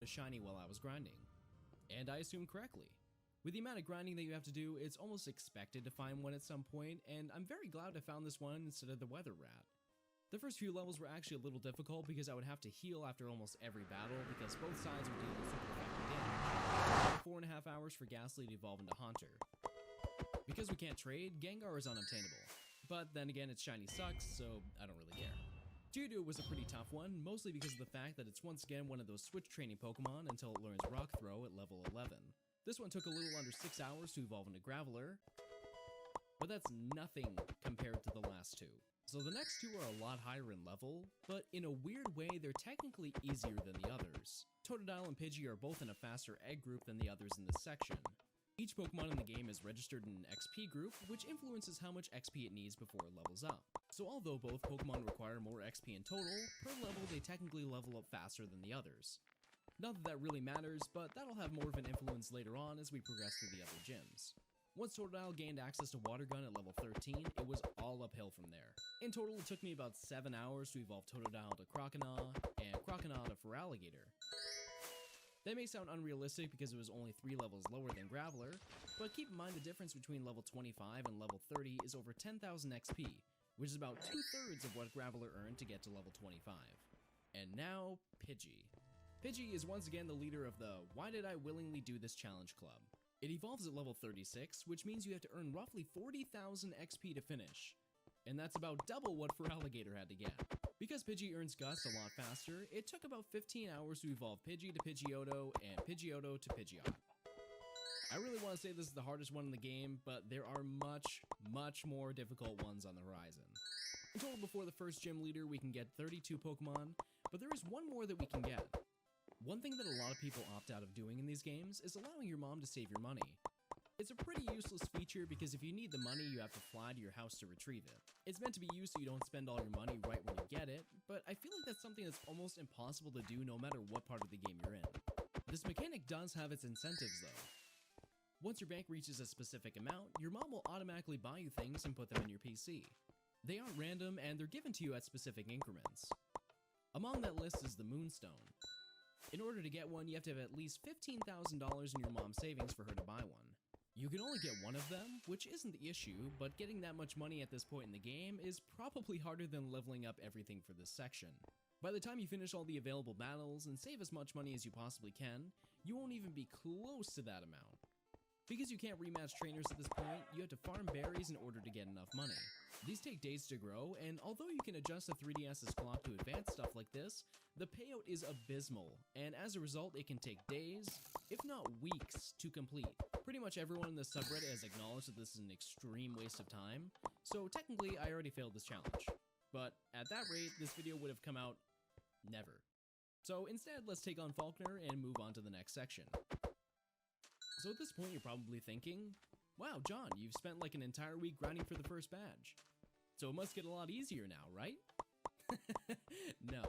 shiny while I was grinding. And I assumed correctly. With the amount of grinding that you have to do, it's almost expected to find one at some point, and I'm very glad I found this one instead of the weather rat. The first few levels were actually a little difficult because I would have to heal after almost every battle because both sides were dealing super effective damage. 4.5 hours for Ghastly to evolve into Haunter. Because we can't trade, Gengar is unobtainable. But then again, its shiny sucks, so I don't really care. Geodude was a pretty tough one, mostly because of the fact that it's once again one of those switch training Pokemon until it learns Rock Throw at level 11. This one took a little under 6 hours to evolve into Graveler, but that's nothing compared to the last two. So the next two are a lot higher in level, but in a weird way they're technically easier than the others. Totodile and Pidgey are both in a faster egg group than the others in this section. Each Pokemon in the game is registered in an XP group, which influences how much XP it needs before it levels up. So although both Pokemon require more XP in total, per level they technically level up faster than the others. Not that that really matters, but that'll have more of an influence later on as we progress through the other gyms. Once Totodile gained access to Water Gun at level 13, it was all uphill from there. In total, it took me about 7 hours to evolve Totodile to Croconaw, and Croconaw to Feraligatr. That may sound unrealistic because it was only 3 levels lower than Graveler, but keep in mind the difference between level 25 and level 30 is over 10,000 XP, which is about 2/3 of what Graveler earned to get to level 25. And now, Pidgey. Pidgey is once again the leader of the Why Did I Willingly Do This Challenge Club. It evolves at level 36, which means you have to earn roughly 40,000 XP to finish. And that's about double what Feraligatr had to get. Because Pidgey earns Gust a lot faster, it took about 15 hours to evolve Pidgey to Pidgeotto and Pidgeotto to Pidgeot. I really want to say this is the hardest one in the game, but there are much more difficult ones on the horizon. In total, before the first gym leader, we can get 32 Pokemon, but there is one more that we can get. One thing that a lot of people opt out of doing in these games is allowing your mom to save your money. It's a pretty useless feature because if you need the money, you have to fly to your house to retrieve it. It's meant to be used so you don't spend all your money right when you get it, but I feel like that's something that's almost impossible to do no matter what part of the game you're in. This mechanic does have its incentives though. Once your bank reaches a specific amount, your mom will automatically buy you things and put them in your PC. They aren't random and they're given to you at specific increments. Among that list is the Moonstone. In order to get one, you have to have at least $15,000 in your mom's savings for her to buy one. You can only get one of them, which isn't the issue, but getting that much money at this point in the game is probably harder than leveling up everything for this section. By the time you finish all the available battles and save as much money as you possibly can, you won't even be close to that amount. Because you can't rematch trainers at this point, you have to farm berries in order to get enough money. These take days to grow, and although you can adjust the 3DS's clock to advance stuff like this, the payout is abysmal, and as a result it can take days, if not weeks, to complete. Pretty much everyone in the subreddit has acknowledged that this is an extreme waste of time, so technically I already failed this challenge. But at that rate, this video would have come out never. So instead, let's take on Falkner and move on to the next section. So at this point you're probably thinking, wow, John, you've spent like an entire week grinding for the first badge. So it must get a lot easier now, right? No.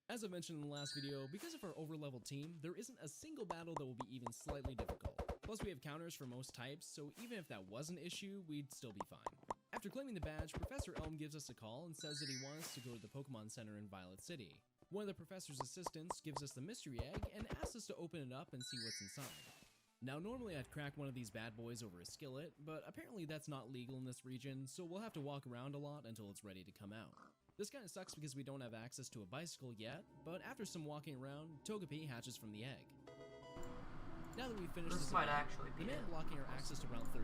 As I mentioned in the last video, because of our overleveled team, there isn't a single battle that will be even slightly difficult. Plus we have counters for most types, so even if that was an issue, we'd still be fine. After claiming the badge, Professor Elm gives us a call and says that he wants us to go to the Pokemon Center in Violet City. One of the professor's assistants gives us the mystery egg and asks us to open it up and see what's inside. Now normally I'd crack one of these bad boys over a skillet, but apparently that's not legal in this region, so we'll have to walk around a lot until it's ready to come out. This kinda sucks because we don't have access to a bicycle yet, but after some walking around, Togepi hatches from the egg. Now that we've finished this might event, actually be the man it. blocking our access to round 30.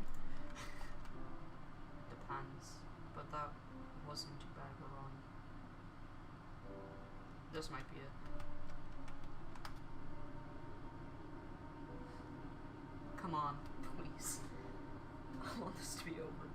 Depends, but that wasn't too bad of a run. This might be it. Come on, please. I want this to be over.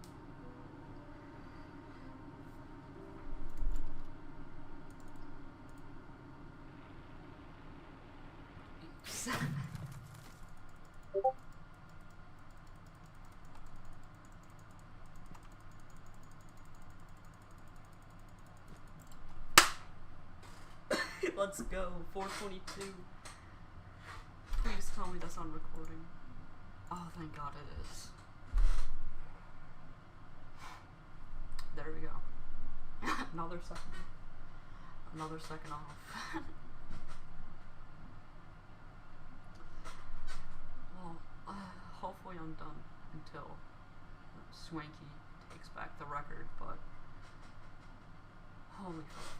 Let's go, 422. Please tell me that's on recording. Oh, thank God it is. There we go. Another second off. way undone until Swanky takes back the record, but holy fuck.